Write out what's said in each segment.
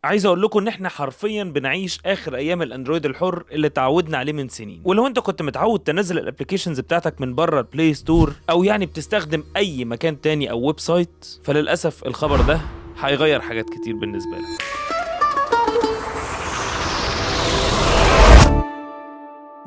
عايز اقول لكم ان احنا حرفيا بنعيش اخر ايام الاندرويد الحر اللي تعودنا عليه من سنين. ولو انت كنت متعود تنزل الابلكيشنز بتاعتك من بره البلاي ستور، او يعني بتستخدم اي مكان تاني او ويب سايت، فللاسف الخبر ده هيغير حاجات كتير بالنسبه لك.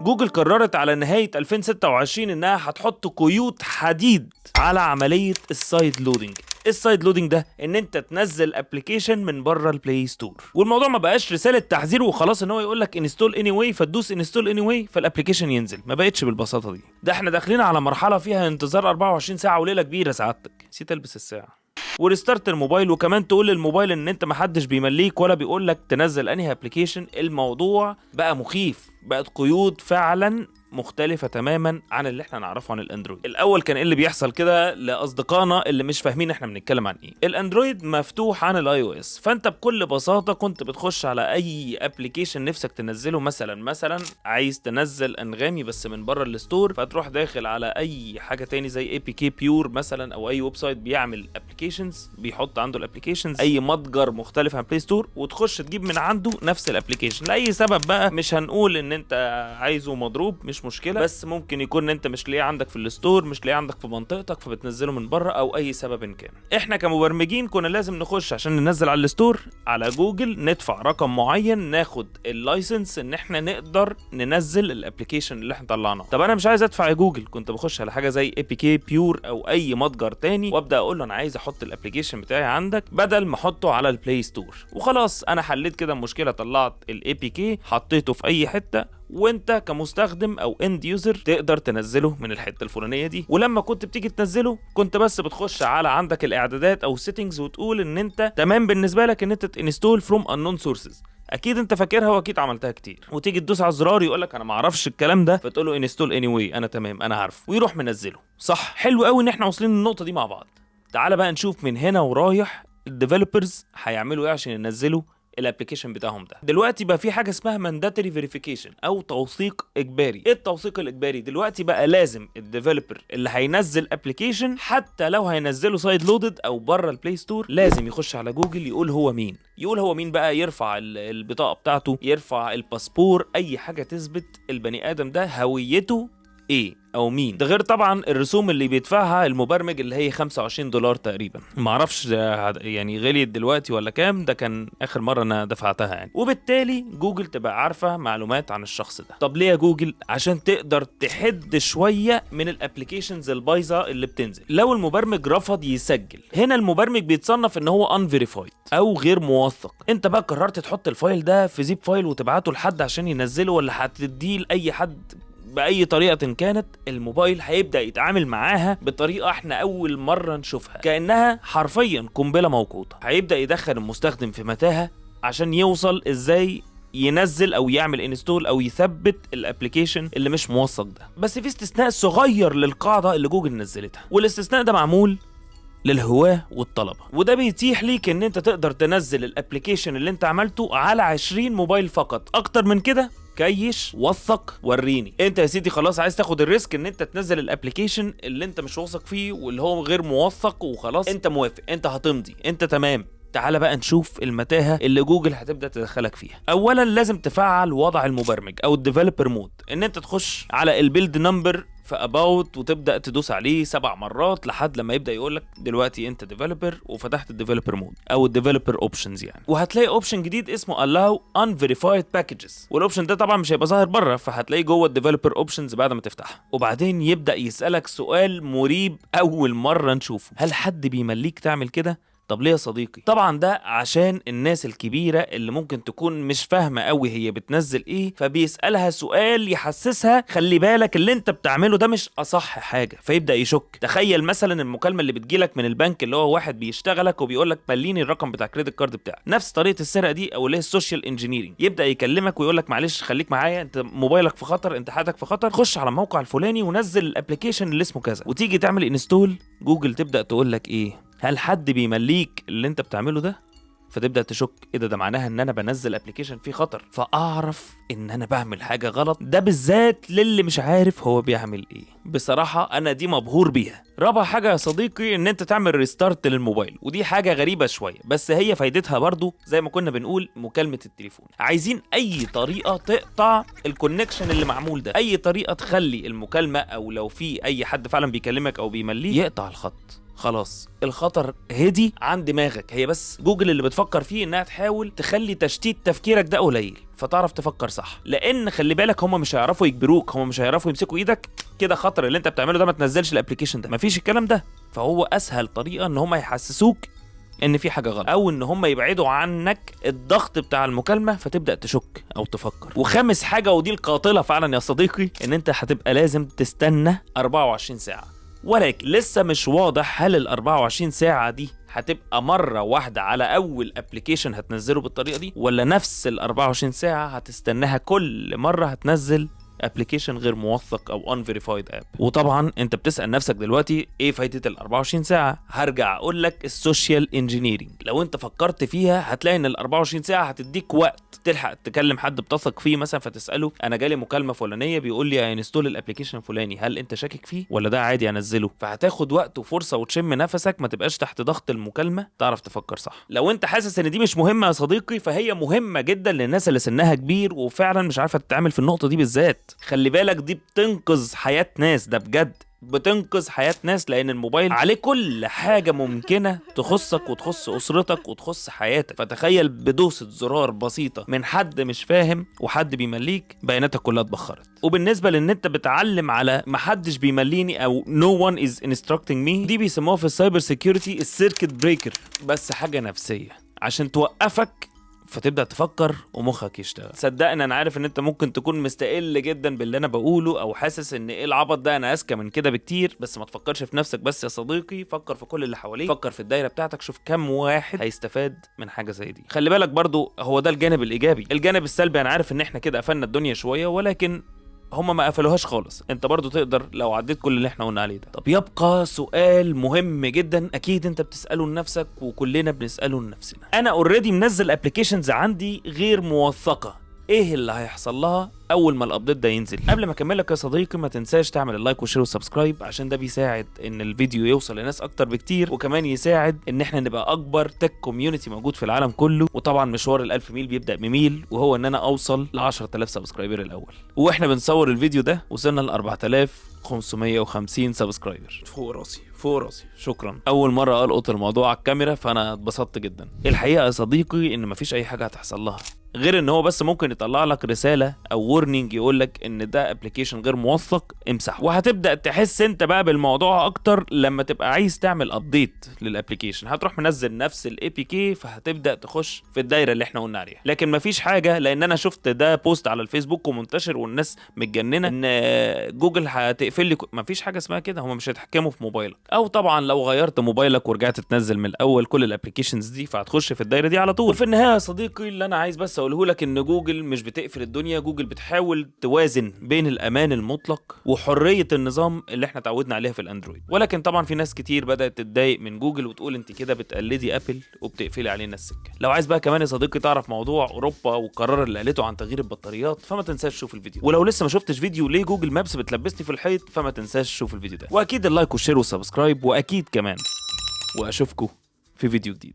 جوجل قررت على نهاية 2026 انها هتحط قيود حديد على عملية السايد لودنج. السايد لودنج ده ان انت تنزل ابلكيشن من بره البلاي ستور، والموضوع ما بقاش رسالة تحذير وخلاص ان هو يقول لك انستول اني واي فتدوس انستول اني واي فالابلكيشن ينزل. ما بقتش بالبساطة دي. ده احنا داخلين على مرحلة فيها انتظار 24 ساعة وليلة كبيرة. سعادتك نسيت البس الساعة وريستارت الموبايل، وكمان تقول للموبايل ان انت محدش بيمليك ولا بيقول لك تنزل انهي ابلكيشن. الموضوع بقى مخيف، بقت قيود فعلا مختلفة تماما عن اللي احنا نعرفه عن الاندرويد. الاول كان ايه اللي بيحصل كده لاصدقائنا اللي مش فاهمين احنا بنتكلم عن ايه؟ الاندرويد مفتوح عن الاي او اس، فانت بكل بساطة كنت بتخش على اي ابلكيشن نفسك تنزله. مثلا عايز تنزل انغامي بس من بره الستور، فتروح داخل على اي حاجة تاني زي اي بي كي بيور مثلا، او اي ويب سايت بيعمل ابلكيشنز بيحط عنده الابلكيشنز، اي متجر مختلف عن بلاي ستور، وتخش تجيب من عنده نفس الابلكيشن لاي سبب بقى. مش هنقول ان انت عايزه مضروب، مش مشكله، بس ممكن يكون ان انت مش لاقيه عندك في الستور، مش لاقيه عندك في منطقتك، فبتنزله من بره او اي سبب إن كان. احنا كمبرمجين كنا لازم نخش عشان ننزل على الستور على جوجل، ندفع رقم معين، ناخد اللايسنس ان احنا نقدر ننزل الابلكيشن اللي احنا طلعناه. طب انا مش عايز ادفع يا جوجل، كنت بخش على حاجه زي اي بي كي بيور او اي متجر تاني، وابدا اقول له انا عايز احط الابلكيشن بتاعي عندك بدل ما احطه على البلاي ستور، وخلاص انا حليت كده المشكله. طلعت الاي بي كي حطيته في اي حته، وانت كمستخدم او اند يوزر تقدر تنزله من الحته الفلانيه دي. ولما كنت بتيجي تنزله كنت بس بتخش على عندك الاعدادات او سيتنجز وتقول ان انت تمام بالنسبه لك ان انت تنستول فروم انون سورسز. اكيد انت فاكرها واكيد عملتها كتير. وتيجي تدوس على الزرار يقول لك انا ما اعرفش الكلام ده، فتقول له انستول اني واي، انا تمام انا عارف، ويروح منزله. صح، حلو قوي ان احنا واصلين للنقطه دي مع بعض. تعال بقى نشوف من هنا ورايح الديفلوبرز هيعملوا ايه عشان ينزلوا الابلكيشن بتاعهم ده. دلوقتي بقى في حاجه اسمها مانداتوري فيريفيكيشن او توثيق اجباري. ايه التوثيق الاجباري؟ دلوقتي بقى لازم الديفلوبر اللي هينزل ابلكيشن، حتى لو هينزله سايد لودد او بره البلاي ستور، لازم يخش على جوجل يقول هو مين. يقول هو مين بقى، يرفع البطاقه بتاعته، يرفع الباسبور، اي حاجه تثبت البني ادم ده هويته ايه او مين. ده غير طبعا الرسوم اللي بيدفعها المبرمج اللي هي $25 تقريبا. معرفش يعني غليت دلوقتي ولا كام، ده كان اخر مره انا دفعتها يعني. وبالتالي جوجل تبقى عارفه معلومات عن الشخص ده. طب ليه يا جوجل؟ عشان تقدر تحد شويه من الابلكيشنز البايظه اللي بتنزل. لو المبرمج رفض يسجل، هنا المبرمج بيتصنف ان هو unverified او غير موثق. انت بقى قررت تحط الفايل ده في زيب فايل وتبعته لحد عشان ينزله، ولا هتديه لاي حد بأي طريقة كانت، الموبايل هيبدأ يتعامل معاها بطريقة احنا أول مرة نشوفها، كأنها حرفيا قنبلة موقوتة. هيبدأ يدخل المستخدم في متاهة عشان يوصل ازاي ينزل او يعمل انستول او يثبت الابليكيشن اللي مش موثق ده. بس في استثناء صغير للقاعدة اللي جوجل نزلتها، والاستثناء ده معمول للهواة والطلبة، وده بيتيح ليك ان انت تقدر تنزل الابليكيشن اللي انت عملته على 20 موبايل فقط. اكتر من كده كيش، وثق، وريني. انت يا سيدي خلاص عايز تاخد الريسك ان انت تنزل الابليكيشن اللي انت مش واثق فيه واللي هو غير موثق، وخلاص انت موافق، انت هتمضي، انت تمام. تعال بقى نشوف المتاهة اللي جوجل هتبدأ تدخلك فيها. اولا لازم تفعل وضع المبرمج او الديفلوبر مود، ان انت تخش على البيلد نمبر في about وتبدأ تدوس عليه 7 مرات لحد لما يبدأ يقولك دلوقتي انت ديفلوبر، وفتحت الديفلوبر مود او الديفلوبر اوبشنز يعني. وهتلاقي اوبشن جديد اسمه allow unverified packages، والاوبشن ده طبعا مش هيبقى ظاهر بره، فهتلاقيه جوه الديفلوبر اوبشنز بعد ما تفتحها. وبعدين يبدأ يسألك سؤال مريب اول مرة نشوفه، هل حد بيمليك تعمل كده؟ طب ليه يا صديقي؟ طبعا ده عشان الناس الكبيرة اللي ممكن تكون مش فاهمة قوي هي بتنزل ايه، فبيسألها سؤال يحسسها خلي بالك اللي انت بتعمله ده مش اصح حاجة، فيبدأ يشك. تخيل مثلا المكالمة اللي بتجيلك من البنك، اللي هو واحد بيشتغلك وبيقولك مليني الرقم بتاع كريدت كارد بتاعك. نفس طريقة السرقة دي او اللي هي السوشيال انجينيرنج. يبدأ يكلمك ويقولك معلش خليك معايا، انت موبايلك في خطر، انت حياتك في خطر، خش على الموقع الفلاني ونزل الابلكيشن اللي اسمه كذا. وتيجي تعمل انستول، جوجل تبدأ تقولك ايه؟ هل حد بيمليك اللي انت بتعمله ده؟ فتبدا تشك ايه ده معناها ان انا بنزل ابلكيشن فيه خطر، فاعرف ان انا بعمل حاجه غلط. ده بالذات للي مش عارف هو بيعمل ايه. بصراحه انا دي مبهور بيها. رابع حاجه يا صديقي ان انت تعمل ريستارت للموبايل، ودي حاجه غريبه شويه بس هي فايدتها برضو زي ما كنا بنقول مكالمه التليفون. عايزين اي طريقه تقطع الكونكشن اللي معمول ده، اي طريقه تخلي المكالمه او لو في اي حد فعلا بيكلمك او بيمليه يقطع الخط. خلاص الخطر هدي عن دماغك. هي بس جوجل اللي بتفكر فيه انها تحاول تخلي تشتيت تفكيرك ده قليل، فتعرف تفكر صح. لان خلي بالك هم مش هيعرفوا يجبروك، هم مش هيعرفوا يمسكوا ايدك كده خطر اللي انت بتعمله ده ما تنزلش الابلكيشن ده، مفيش الكلام ده. فهو اسهل طريقه ان هم يحسسوك ان في حاجه غلط، او ان هم يبعدوا عنك الضغط بتاع المكالمه فتبدا تشك او تفكر. وخامس حاجه ودي القاتله فعلا يا صديقي، ان انت هتبقى لازم تستنى 24 ساعه. ولكن لسه مش واضح هل ال 24 ساعة دي هتبقى مرة واحدة على أول ابلكيشن هتنزله بالطريقة دي، ولا نفس ال 24 ساعة هتستناها كل مرة هتنزل ابلكيشن غير موثق او unverified اب. وطبعا انت بتسال نفسك دلوقتي ايه فايده ال 24 ساعه؟ هرجع اقول لك السوشيال انجينيرنج. لو انت فكرت فيها هتلاقي ان ال 24 ساعه هتديك وقت تلحق تكلم حد بتثق فيه مثلا، فتساله انا جالي مكالمه فلانيه بيقول لي انستول الابلكيشن الفلاني، هل انت شاكك فيه ولا ده عادي انزله؟ فهتاخد وقت وفرصه وتشم نفسك، ما تبقاش تحت ضغط المكالمه، تعرف تفكر صح. لو انت حاسس ان دي مش مهمه يا صديقي فهي مهمه جدا للناس اللي سنها كبير وفعلا مش عارفه تتعامل في النقطه دي بالذات. خلي بالك دي بتنقذ حياه ناس، ده بجد بتنقذ حياة ناس، لأن الموبايل عليه كل حاجة ممكنة تخصك وتخص أسرتك وتخص حياتك. فتخيل بدوسة زرار بسيطة من حد مش فاهم وحد بيمليك بياناتك كلها اتبخرت. وبالنسبة لأن أنت بتعلم على محدش بيمليني أو no one is instructing me، دي بيسموها في السايبر سيكيورتي السيركت بريكر، بس حاجة نفسية عشان توقفك فتبدأ تفكر ومخك يشتغل. صدقني انا عارف ان انت ممكن تكون مستقل جدا باللي انا بقوله او حاسس ان ايه العبط ده، انا اذكى من كده بكتير، بس ما تفكرش في نفسك بس يا صديقي، فكر في كل اللي حواليك، فكر في الدايره بتاعتك، شوف كم واحد هيستفاد من حاجه زي دي. خلي بالك برضو هو ده الجانب الايجابي. الجانب السلبي انا عارف ان احنا كده قفلنا الدنيا شويه، ولكن هما ما قفلوهاش خالص، انت برضو تقدر لو عديت كل اللي احنا قلنا عليه ده. طب يبقى سؤال مهم جدا اكيد انت بتساله لنفسك وكلنا بنساله لنفسنا، انا اوريدي منزل ابلكيشنز عندي غير موثقه، ايه اللي هيحصل لها اول ما الابديت ده ينزل؟ قبل ما اكملك يا صديقي ما تنساش تعمل اللايك والشير والسبسكرايب، عشان ده بيساعد ان الفيديو يوصل لناس اكتر بكتير، وكمان يساعد ان احنا نبقى اكبر تك كوميونتي موجود في العالم كله. وطبعا مشوار ال1000 ميل بيبدا بميل، وهو ان انا اوصل ل 10000 سبسكرايبر الاول. واحنا بنصور الفيديو ده وصلنا ل 4550 سبسكرايبر. فوق راسي فوق راسي، شكرا. اول مره القط الموضوع على الكاميرا فانا اتبسطت جدا. الحقيقه يا صديقي ان مفيش اي حاجه هتحصل لها غير ان هو بس ممكن يطلع لك رساله او وورنينج يقول لك ان ده ابلكيشن غير موثق امسحه. وهتبدا تحس انت بقى بالموضوع اكتر لما تبقى عايز تعمل ابديت للابلكيشن، هتروح منزل نفس الاي بي كي فهتبدا تخش في الدايره اللي احنا قلنا عليها. لكن مفيش حاجه، لان انا شفت ده بوست على الفيسبوك ومنتشر والناس متجننه ان جوجل هتقفل لي، مفيش حاجه اسمها كده، هم مش هيتحكموا في موبايلك. او طبعا لو غيرت موبايلك ورجعت تنزل من الاول كل الابلكيشنز دي فهتخش في الدايره دي على طول. وفي النهايه يا صديقي اللي انا عايز بس اقوله لك ان جوجل مش بتقفل الدنيا، جوجل بتحاول توازن بين الامان المطلق وحريه النظام اللي احنا اتعودنا عليها في الاندرويد. ولكن طبعا في ناس كتير بدات تتضايق من جوجل وتقول انت كده بتقلدي ابل وبتقفلي علينا السكه. لو عايز بقى كمان يا صديقي تعرف موضوع اوروبا والقرار اللي قالته عن تغيير البطاريات فما تنساش تشوف الفيديو. ولو لسه ما شفتش فيديو ليه جوجل مابس بتلبسني في الحيط فما تنساش تشوف الفيديو ده. واكيد اللايك والشير والسبسكرايب، واكيد كمان واشوفكم في فيديو جديد.